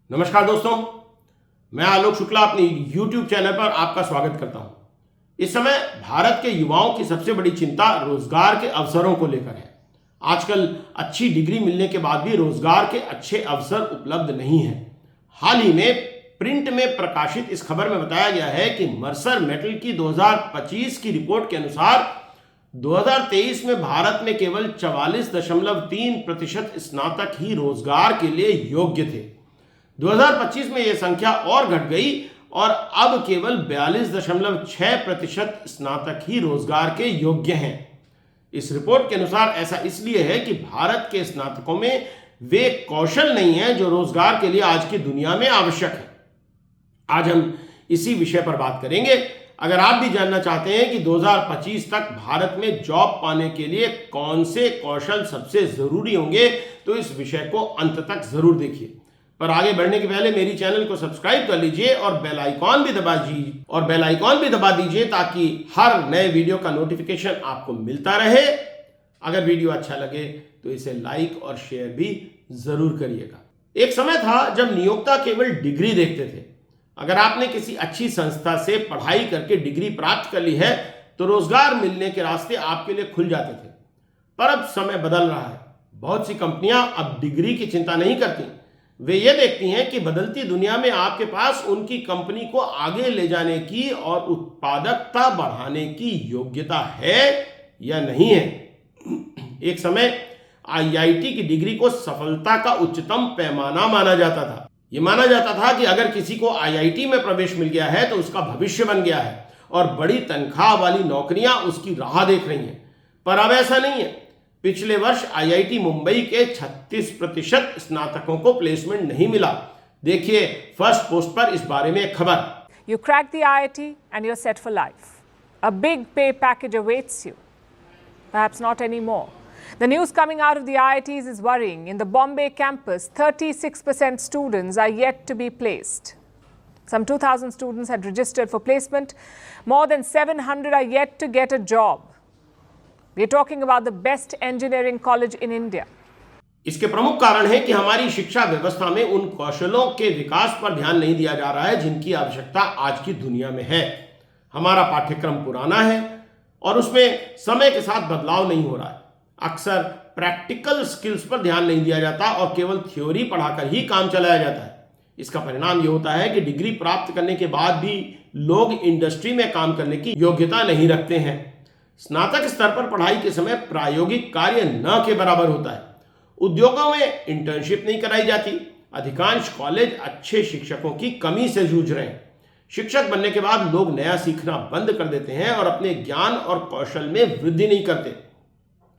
नमस्कार दोस्तों, मैं आलोक शुक्ला अपनी YouTube चैनल पर आपका स्वागत करता हूं। इस समय भारत के युवाओं की सबसे बड़ी चिंता रोजगार के अवसरों को लेकर है। आजकल अच्छी डिग्री मिलने के बाद भी रोजगार के अच्छे अवसर उपलब्ध नहीं हैं। हाल ही में प्रिंट में प्रकाशित इस खबर में बताया गया है कि मर्सर मेटल की 2025 की रिपोर्ट के अनुसार 2023 में भारत में केवल 44.3% स्नातक ही रोजगार के लिए योग्य थे। 2025 में यह संख्या और घट गई और अब केवल 42.6% स्नातक ही रोजगार के योग्य हैं। इस रिपोर्ट के अनुसार ऐसा इसलिए है कि भारत के स्नातकों में वे कौशल नहीं है जो रोजगार के लिए आज की दुनिया में आवश्यक है। आज हम इसी विषय पर बात करेंगे। अगर आप भी जानना चाहते हैं कि 2025 तक भारत में जॉब पाने के लिए कौन से कौशल सबसे जरूरी होंगे, तो इस विषय को अंत तक जरूर देखिए। पर आगे बढ़ने के पहले मेरी चैनल को सब्सक्राइब कर लीजिए और बेल आइकॉन भी दबा दीजिए ताकि हर नए वीडियो का नोटिफिकेशन आपको मिलता रहे। अगर वीडियो अच्छा लगे तो इसे लाइक और शेयर भी जरूर करिएगा। एक समय था जब नियोक्ता केवल डिग्री देखते थे। अगर आपने किसी अच्छी संस्था से पढ़ाई करके डिग्री प्राप्त कर ली है तो रोजगार मिलने के रास्ते आपके लिए खुल जाते थे। पर अब समय बदल रहा है। बहुत सी कंपनियां अब डिग्री की चिंता नहीं करती। वे ये देखती हैं कि बदलती दुनिया में आपके पास उनकी कंपनी को आगे ले जाने की और उत्पादकता बढ़ाने की योग्यता है या नहीं है। एक समय आईआईटी की डिग्री को सफलता का उच्चतम पैमाना माना जाता था। यह माना जाता था कि अगर किसी को आईआईटी में प्रवेश मिल गया है तो उसका भविष्य बन गया है और बड़ी तनख्वाह वाली नौकरियां उसकी राह देख रही हैं। पर अब ऐसा नहीं है। पिछले वर्ष आईआईटी मुंबई के 36% स्नातकों को प्लेसमेंट नहीं मिला। देखिए फर्स्ट पोस्ट पर इस बारे में एक खबर। You crack the IIT and you're set for life. A big pay package awaits you. Perhaps not anymore. The news coming out of the IITs is worrying. In the Bombay campus, 36% students are yet to be placed. Some 2,000 students had registered for placement. More than 700 are yet to get a job. We're talking about the best engineering college in India. इसके प्रमुख कारण है कि हमारी शिक्षा व्यवस्था में उन कौशलों के विकास पर ध्यान नहीं दिया जा रहा है जिनकी आवश्यकता आज की दुनिया में है। हमारा पाठ्यक्रम पुराना है और उसमें समय के साथ बदलाव नहीं हो रहा है। अक्सर प्रैक्टिकल स्किल्स पर ध्यान नहीं दिया जाता और केवल थ्योरी पढ़ाकर ही काम चलाया जाता है। इसका परिणाम यह होता है कि डिग्री प्राप्त करने के बाद भी लोग इंडस्ट्री में काम करने की योग्यता नहीं रखते हैं। स्नातक स्तर पर पढ़ाई के समय प्रायोगिक कार्य न के बराबर होता है। उद्योगों में इंटर्नशिप नहीं कराई जाती। अधिकांश कॉलेज अच्छे शिक्षकों की कमी से जूझ रहे हैं। शिक्षक बनने के बाद लोग नया सीखना बंद कर देते हैं और अपने ज्ञान और कौशल में वृद्धि नहीं करते।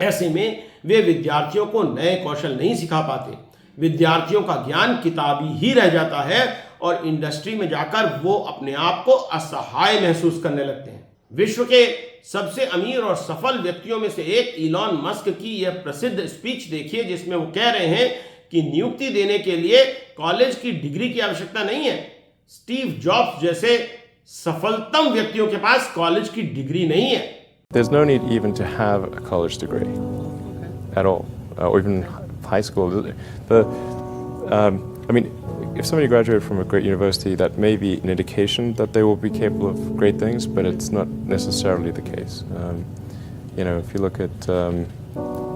ऐसे में वे विद्यार्थियों को नए कौशल नहीं सिखा पाते। विद्यार्थियों का ज्ञान किताबी ही रह जाता है और इंडस्ट्री में जाकर वो अपने आप को असहाय महसूस करने लगते हैं। विश्व के सबसे अमीर और सफल व्यक्तियों में से एक इलॉन मस्क की यह प्रसिद्ध स्पीच देखिए, जिसमें वो कह रहे हैं कि नियुक्ति देने के लिए कॉलेज की डिग्री की आवश्यकता नहीं है। स्टीव जॉब्स जैसे सफलतम व्यक्तियों के पास कॉलेज की डिग्री नहीं है। There's no need even to have a college degree at all, or even high school. I mean, if somebody graduated from a great university, that may be an indication that they will be capable of great things, but it's not necessarily the case. If you look at,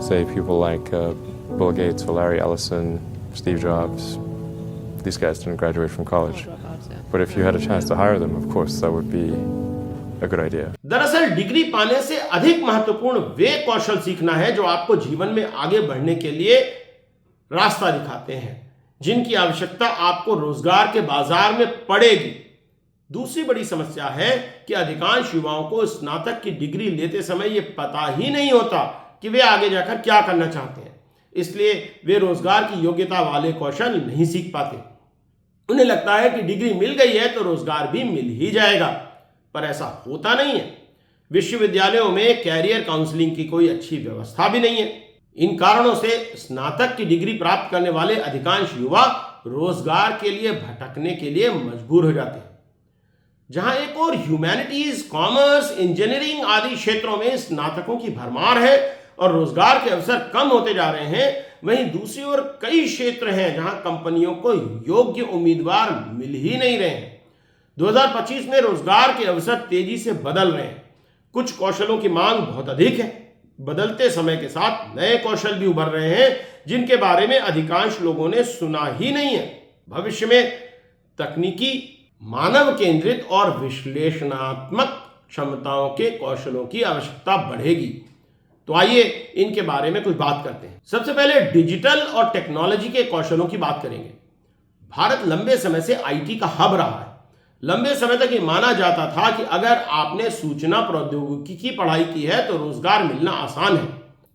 say, people like Bill Gates or Larry Ellison, Steve Jobs, these guys didn't graduate from college. But if you had a chance to hire them, of course, that would be a good idea. दरअसल degree पाने से अधिक महत्वपूर्ण वे कौशल सीखना है जो आपको जीवन में आगे बढ़ने के लिए रास्ता दिखाते हैं, जिनकी आवश्यकता आपको रोजगार के बाजार में पड़ेगी। दूसरी बड़ी समस्या है कि अधिकांश युवाओं को स्नातक की डिग्री लेते समय यह पता ही नहीं होता कि वे आगे जाकर क्या करना चाहते हैं। इसलिए वे रोजगार की योग्यता वाले कौशल नहीं सीख पाते। उन्हें लगता है कि डिग्री मिल गई है तो रोजगार भी मिल ही जाएगा, पर ऐसा होता नहीं है। विश्वविद्यालयों में कैरियर काउंसलिंग की कोई अच्छी व्यवस्था भी नहीं है। इन कारणों से स्नातक की डिग्री प्राप्त करने वाले अधिकांश युवा रोजगार के लिए भटकने के लिए मजबूर हो जाते हैं। जहां एक और ह्यूमैनिटीज, कॉमर्स, इंजीनियरिंग आदि क्षेत्रों में स्नातकों की भरमार है और रोजगार के अवसर कम होते जा रहे हैं, वहीं दूसरी ओर कई क्षेत्र हैं जहां कंपनियों को योग्य उम्मीदवार मिल ही नहीं रहे हैं। 2025 में रोजगार के अवसर तेजी से बदल रहे हैं। कुछ कौशलों की मांग बहुत अधिक है। बदलते समय के साथ नए कौशल भी उभर रहे हैं जिनके बारे में अधिकांश लोगों ने सुना ही नहीं है। भविष्य में तकनीकी, मानव केंद्रित और विश्लेषणात्मक क्षमताओं के कौशलों की आवश्यकता बढ़ेगी। तो आइए इनके बारे में कुछ बात करते हैं। सबसे पहले डिजिटल और टेक्नोलॉजी के कौशलों की बात करेंगे। भारत लंबे समय से आईटी का हब रहा है। लंबे समय तक ये माना जाता था कि अगर आपने सूचना प्रौद्योगिकी की पढ़ाई की है तो रोजगार मिलना आसान है।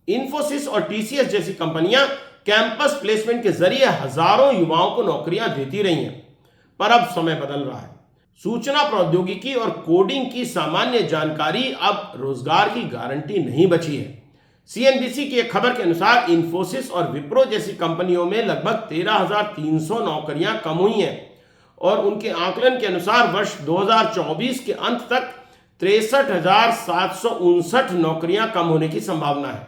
इन्फोसिस और टीसीएस जैसी कंपनियां कैंपस प्लेसमेंट के जरिए हजारों युवाओं को नौकरियां देती रही हैं। पर अब समय बदल रहा है। सूचना प्रौद्योगिकी और कोडिंग की सामान्य जानकारी अब रोजगार की गारंटी नहीं बची है। सीएनबीसी की एक खबर के अनुसार इन्फोसिस और विप्रो जैसी कंपनियों में लगभग 13,300 नौकरियां कम हुई हैं और उनके आकलन के अनुसार वर्ष 2024 के अंत तक 63,759 नौकरियां कम होने की संभावना है।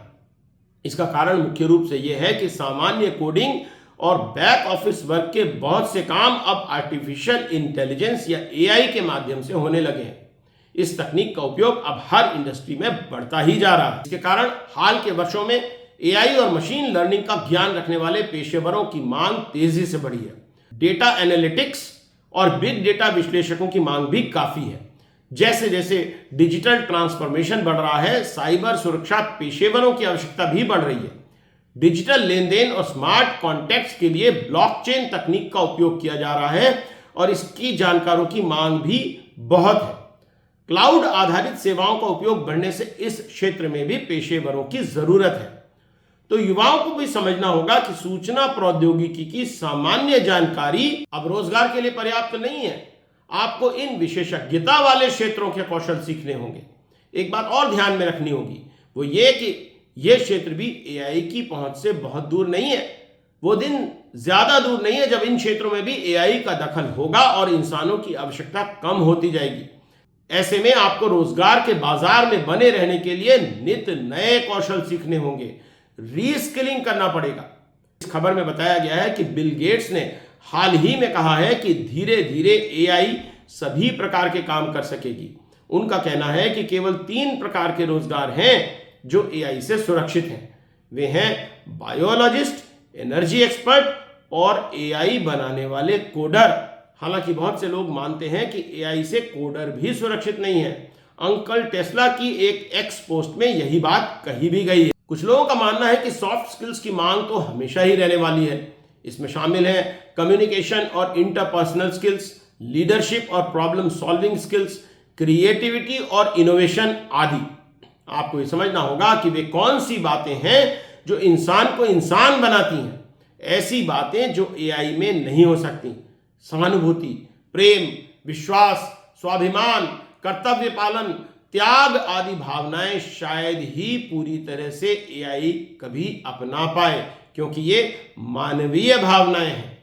इसका कारण मुख्य रूप से यह है कि सामान्य कोडिंग और बैक ऑफिस वर्क के बहुत से काम अब आर्टिफिशियल इंटेलिजेंस या एआई के माध्यम से होने लगे हैं। इस तकनीक का उपयोग अब हर इंडस्ट्री में बढ़ता ही जा रहा है। इसके कारण हाल के वर्षों में एआई और मशीन लर्निंग का ज्ञान रखने वाले पेशेवरों की मांग तेजी से बढ़ी है। डेटा एनालिटिक्स और बिग डेटा विश्लेषकों की मांग भी काफी है। जैसे जैसे डिजिटल ट्रांसफॉर्मेशन बढ़ रहा है, साइबर सुरक्षा पेशेवरों की आवश्यकता भी बढ़ रही है। डिजिटल लेन देन और स्मार्ट कॉन्ट्रैक्ट्स के लिए ब्लॉकचेन तकनीक का उपयोग किया जा रहा है और इसकी जानकारों की मांग भी बहुत है। क्लाउड आधारित सेवाओं का उपयोग बढ़ने से इस क्षेत्र में भी पेशेवरों की जरूरत है। तो युवाओं को भी समझना होगा कि सूचना प्रौद्योगिकी की सामान्य जानकारी अब रोजगार के लिए पर्याप्त नहीं है। आपको इन विशेषज्ञता वाले क्षेत्रों के कौशल सीखने होंगे। एक बात और ध्यान में रखनी होगी, वो ये कि यह क्षेत्र भी एआई की पहुंच से बहुत दूर नहीं है। वो दिन ज्यादा दूर नहीं है जब इन क्षेत्रों में भी एआई का दखल होगा और इंसानों की आवश्यकता कम होती जाएगी। ऐसे में आपको रोजगार के बाजार में बने रहने के लिए नित्य नए कौशल सीखने होंगे, रीस्किलिंग करना पड़ेगा। इस खबर में बताया गया है कि बिल गेट्स ने हाल ही में कहा है कि धीरे धीरे एआई सभी प्रकार के काम कर सकेगी। उनका कहना है कि केवल 3 प्रकार के रोजगार हैं जो एआई से सुरक्षित हैं। वे हैं बायोलॉजिस्ट, एनर्जी एक्सपर्ट और एआई बनाने वाले कोडर। हालांकि बहुत से लोग मानते हैं कि एआई से कोडर भी सुरक्षित नहीं है। अंकल टेस्ला की एक एक्स पोस्ट में यही बात कही भी गई है। कुछ लोगों का मानना है कि सॉफ्ट स्किल्स की मांग तो हमेशा ही रहने वाली है। इसमें शामिल है कम्युनिकेशन और इंटरपर्सनल स्किल्स, लीडरशिप और प्रॉब्लम सॉल्विंग स्किल्स, क्रिएटिविटी और इनोवेशन आदि। आपको ये समझना होगा कि वे कौन सी बातें हैं जो इंसान को इंसान बनाती हैं। ऐसी बातें जो एआई में नहीं हो सकती। सहानुभूति, प्रेम, विश्वास, स्वाभिमान, कर्तव्य पालन, त्याग आदि भावनाएं शायद ही पूरी तरह से एआई कभी अपना पाए, क्योंकि ये मानवीय भावनाएं हैं।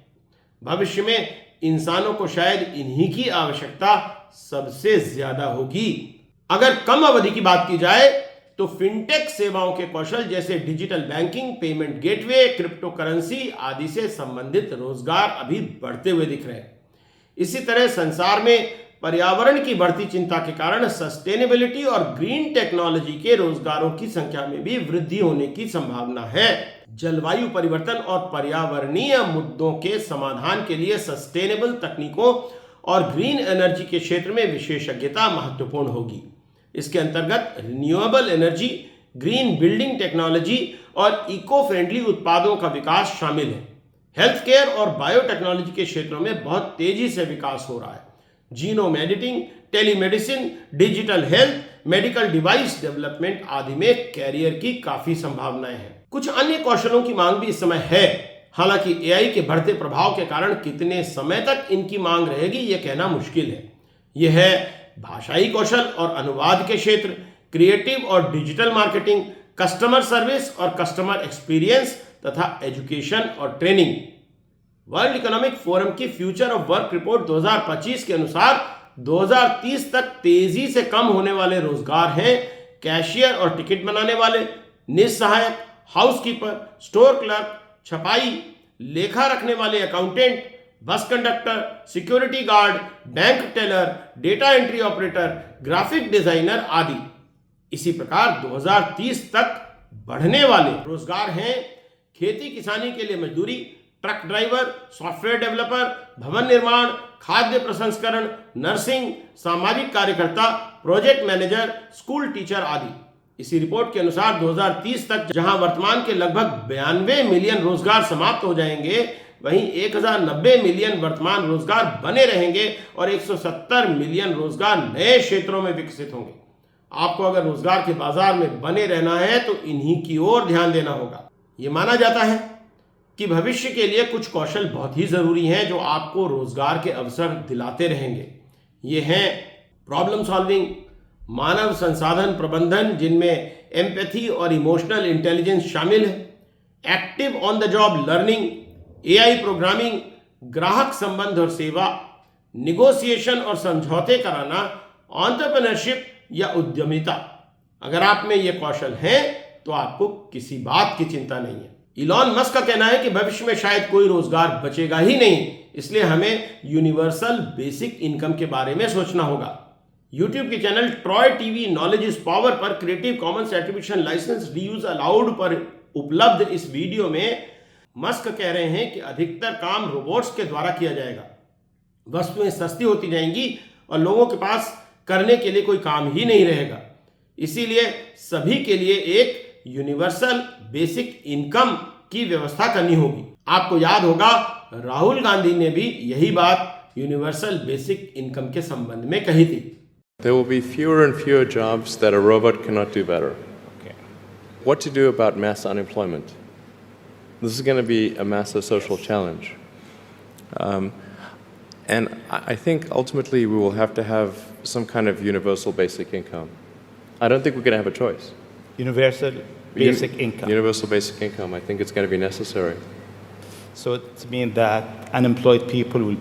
भविष्य में इंसानों को शायद इन्हीं की आवश्यकता सबसे ज्यादा होगी। अगर कम अवधि की बात की जाए तो फिनटेक सेवाओं के कौशल जैसे digital banking, payment gateway, crypto currency आदि से संबंधित रोजगार अभी बढ़ते हुए दिख रहे हैं। इसी तरह संसार में पर्यावरण की बढ़ती चिंता के कारण सस्टेनेबिलिटी और ग्रीन टेक्नोलॉजी के रोजगारों की संख्या में भी वृद्धि होने की संभावना है। जलवायु परिवर्तन और पर्यावरणीय मुद्दों के समाधान के लिए सस्टेनेबल तकनीकों और ग्रीन एनर्जी के क्षेत्र में विशेषज्ञता महत्वपूर्ण होगी। इसके अंतर्गत renewable energy, green building technology और इको फ्रेंडली उत्पादों का विकास शामिल है। हेल्थ केयर और बायोटेक्नोलॉजी के क्षेत्रों में बहुत तेजी से विकास हो रहा है। Genome editing, telemedicine, digital health, medical device development आदि में कैरियर की काफी संभावनाएं हैं। कुछ अन्य कौशलों की मांग भी इस समय है। हालांकि एआई के बढ़ते प्रभाव के कारण कितने समय तक इनकी मांग रहेगी यह कहना मुश्किल है। यह है भाषाई कौशल और अनुवाद के क्षेत्र, क्रिएटिव और डिजिटल मार्केटिंग, कस्टमर सर्विस और कस्टमर एक्सपीरियंस तथा एजुकेशन और ट्रेनिंग। वर्ल्ड इकोनॉमिक फोरम की फ्यूचर ऑफ वर्क रिपोर्ट 2025 के अनुसार 2030 तक तेजी से कम होने वाले रोजगार हैं कैशियर और टिकट बनाने वाले, निस्सहायक, हाउसकीपर, स्टोर क्लर्क, छपाई, लेखा रखने वाले accountant, bus conductor, security guard, bank teller, data entry operator, graphic designer आदि। इसी प्रकार 2030 तक बढ़ने वाले रोजगार हैं खेती किसानी के लिए मजदूरी, ट्रक ड्राइवर, सॉफ्टवेयर डेवलपर, भवन निर्माण, खाद्य प्रसंस्करण, नर्सिंग, सामाजिक कार्यकर्ता, प्रोजेक्ट मैनेजर, स्कूल टीचर आदि। इसी रिपोर्ट के अनुसार 2030 तक जहां वर्तमान के लगभग 92 मिलियन रोजगार समाप्त हो जाएंगे, वहीं 1090 मिलियन वर्तमान रोजगार बने रहेंगे और 170 मिलियन रोजगार नए क्षेत्रों में विकसित होंगे। आपको अगर रोजगार के बाजार में बने रहना है तो इन्हीं की ओर ध्यान देना होगा। ये माना जाता है कि भविष्य के लिए कुछ कौशल बहुत ही जरूरी हैं जो आपको रोजगार के अवसर दिलाते रहेंगे। ये हैं प्रॉब्लम सॉल्विंग, मानव संसाधन प्रबंधन जिनमें एम्पैथी और इमोशनल इंटेलिजेंस शामिल है, active on the job learning, AI programming, ग्राहक संबंध और सेवा, निगोशिएशन और समझौते कराना, एंटरप्रेन्योरशिप या उद्यमिता। अगर आप में ये कौशल हैं तो आपको किसी बात की चिंता नहीं है। इलॉन मस्क का कहना है कि भविष्य में शायद कोई रोजगार बचेगा ही नहीं, इसलिए हमें यूनिवर्सल बेसिक इनकम के बारे में सोचना होगा। यूट्यूब के channel Troy TV knowledge is power पर creative commons attribution license reuse allowed पर उपलब्ध इस वीडियो में मस्क कह रहे हैं कि अधिकतर काम रोबोट्स के द्वारा किया जाएगा, वस्तुएं सस्ती होती जाएंगी और लोगों के पास करने के लिए कोई काम ही नहीं रहेगा। इसीलिए सभी के लिए एक यूनिवर्सल बेसिक इनकम की व्यवस्था करनी होगी। आपको याद होगा राहुल गांधी ने भी यही बात यूनिवर्सल बेसिक इनकम के संबंध में कही थी। There will be fewer and fewer jobs that a robot cannot do better. Okay. What to do about mass unemployment? This is going to be a massive social challenge. And I think ultimately we will have to have some kind of universal basic income. I don't think we're going to have a choice. Universal basic income. Universal basic income. I think it's going to be necessary. So it means that unemployed people will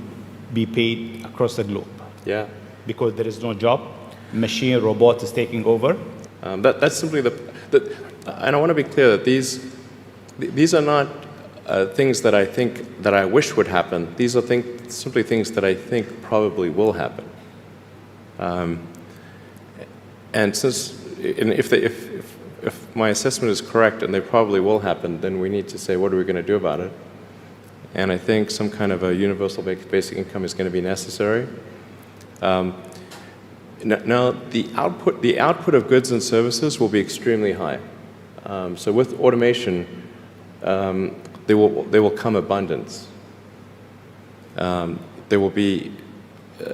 be paid across the globe. Yeah. Because there is no job, machine, robot is taking over. That's simply and I want to be clear that these are not things that I think that I wish would happen. These are simply things that I think probably will happen. And if my assessment is correct and they probably will happen, then we need to say, what are we going to do about it? And I think some kind of a universal basic income is going to be necessary. Now, the output of goods and services will be extremely high. So with automation, there will come abundance. There will be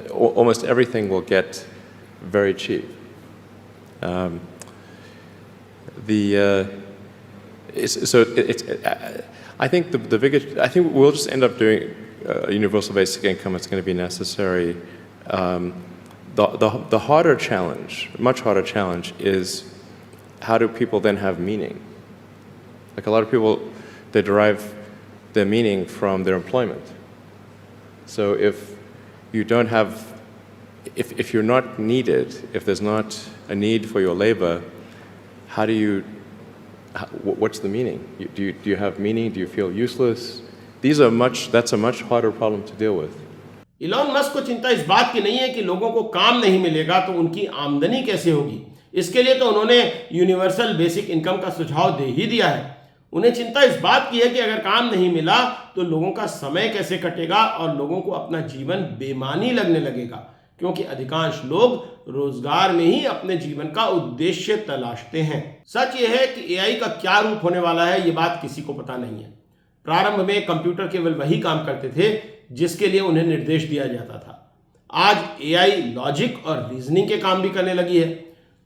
almost everything will get very cheap. I think the biggest. I think we'll just end up doing a universal basic income. It's going to be necessary. The harder challenge, much harder challenge, is how do people then have meaning? Like a lot of people, they derive their meaning from their employment. So if you don't have, if you're not needed, if there's not a need for your labor, how do you? What's the meaning? Do you have meaning? Do you feel useless? That's a much harder problem to deal with. Elon Musk को चिंता इस बात की नहीं है कि लोगों को काम नहीं मिलेगा तो उनकी आमदनी कैसे होगी। इसके लिए तो उन्होंने यूनिवर्सल बेसिक इनकम का सुझाव दे ही दिया है। उन्हें चिंता इस बात की है कि अगर काम नहीं मिला तो लोगों का समय कैसे कटेगा और लोगों को अपना जीवन बेमानी लगने लगेगा, क्योंकि अधिकांश लोग रोजगार में ही अपने जीवन का उद्देश्य तलाशते हैं। सच यह है कि एआई का क्या रूप होने वाला है ये बात किसी को पता नहीं है। प्रारंभ में कंप्यूटर केवल वही काम करते थे जिसके लिए उन्हें निर्देश दिया जाता था। आज एआई लॉजिक और रीजनिंग के काम भी करने लगी है।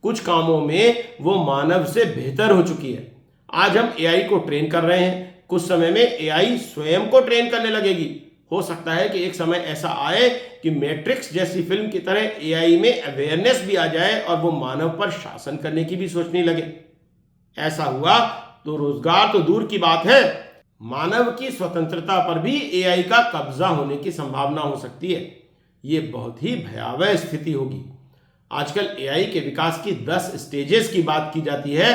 कुछ कामों में वो मानव से बेहतर हो चुकी है। आज हम एआई को ट्रेन कर रहे हैं, कुछ समय में एआई स्वयं को ट्रेन करने लगेगी। हो सकता है कि एक समय ऐसा आए कि मैट्रिक्स जैसी फिल्म की तरह एआई में अवेयरनेस भी आ जाए और वो मानव पर शासन करने की भी सोचने लगे। ऐसा हुआ तो रोजगार तो दूर की बात है, मानव की स्वतंत्रता पर भी एआई का कब्जा होने की संभावना हो सकती है। ये बहुत ही भयावह स्थिति होगी। आजकल एआई के विकास की 10 स्टेजेस की बात की जाती है,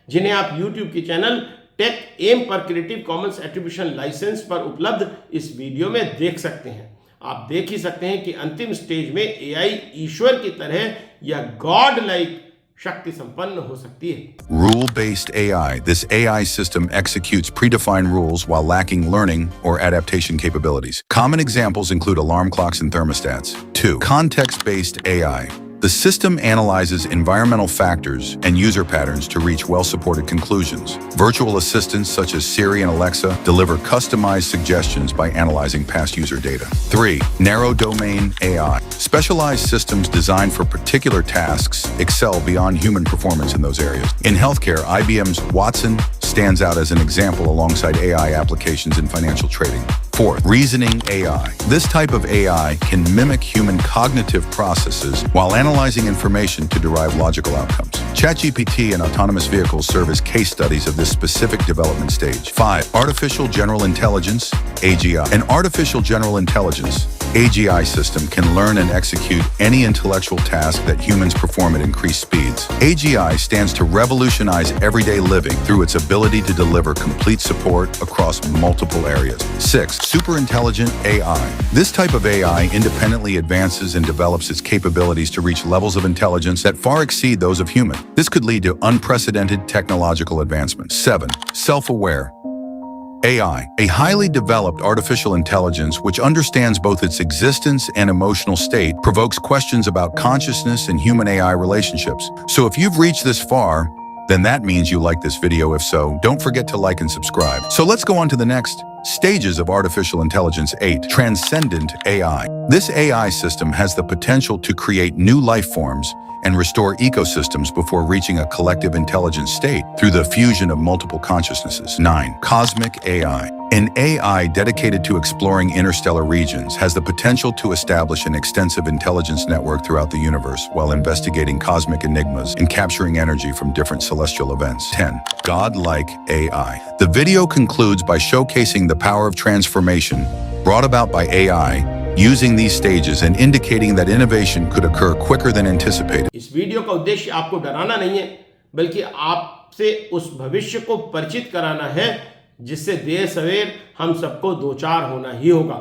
जिन्हें आप यूट्यूब के चैनल टेक एम पर क्रिएटिव कॉमन्स एट्रीब्यूशन लाइसेंस पर उपलब्ध इस वीडियो में देख सकते हैं। आप देख ही सकते हैं कि अंतिम स्टेज में एआई ईश्वर की तरह या गॉड लाइक शक्ति संपन्न हो सकती है। Rule-based AI. This AI system executes predefined rules while lacking learning or adaptation capabilities. Common examples include alarm clocks and thermostats. 2. Context-based AI. The system analyzes environmental factors and user patterns to reach well-supported conclusions. Virtual assistants such as Siri and Alexa deliver customized suggestions by analyzing past user data. 3. Narrow domain AI. Specialized systems designed for particular tasks excel beyond human performance in those areas. In healthcare, IBM's Watson stands out as an example alongside AI applications in financial trading. 4. Reasoning AI. This type of AI can mimic human cognitive processes while analyzing information to derive logical outcomes. ChatGPT and autonomous vehicles serve as case studies of this specific development stage. 5. Artificial General Intelligence, AGI. An artificial general intelligence, AGI system can learn and execute any intellectual task that humans perform at increased speeds. AGI stands to revolutionize everyday living through its ability to deliver complete support across multiple areas. 6. Superintelligent AI. This type of AI independently advances and develops its capabilities to reach levels of intelligence that far exceed those of humans. This could lead to unprecedented technological advancements. 7. Self-aware AI, a highly developed artificial intelligence which understands both its existence and emotional state, provokes questions about consciousness and human-AI relationships. So if you've reached this far, then that means you like this video. If so, don't forget to like and subscribe. So let's go on to the next stages of artificial intelligence. 8. Transcendent AI. This AI system has the potential to create new life forms and restore ecosystems before reaching a collective intelligent state through the fusion of multiple consciousnesses. 9. Cosmic AI. An AI dedicated to exploring interstellar regions has the potential to establish an extensive intelligence network throughout the universe while investigating cosmic enigmas and capturing energy from different celestial events. 10. Godlike AI. The video concludes by showcasing the power of transformation brought about by AI using these stages and indicating that innovation could occur quicker than anticipated. इस video का उद्देश्य आपको डराना नहीं है, बल्कि आपसे उस भविष्य को परिचित कराना है जिससे देर सवेर हम सबको दो चार होना ही होगा।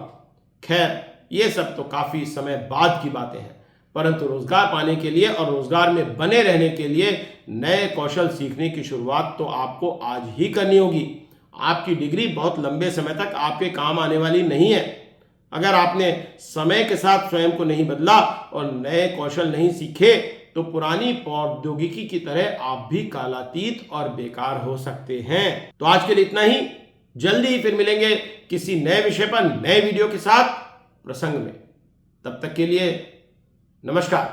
खैर, ये सब तो काफी समय बाद की बातें हैं, परंतु रोजगार पाने के लिए और रोजगार में बने रहने के लिए नए कौशल सीखने की शुरुआत तो आपको आज ही करनी होगी। आपकी डिग्री बहुत लंबे समय तक आपके काम आने वाली नहीं है। अगर आपने समय के साथ स्वयं को नहीं बदला और नए कौशल नहीं सीखे तो पुरानी प्रौद्योगिकी की तरह आप भी कालातीत और बेकार हो सकते हैं। तो आज के लिए इतना ही। जल्दी ही फिर मिलेंगे किसी नए विषय पर नए वीडियो के साथ प्रसंग में। तब तक के लिए नमस्कार।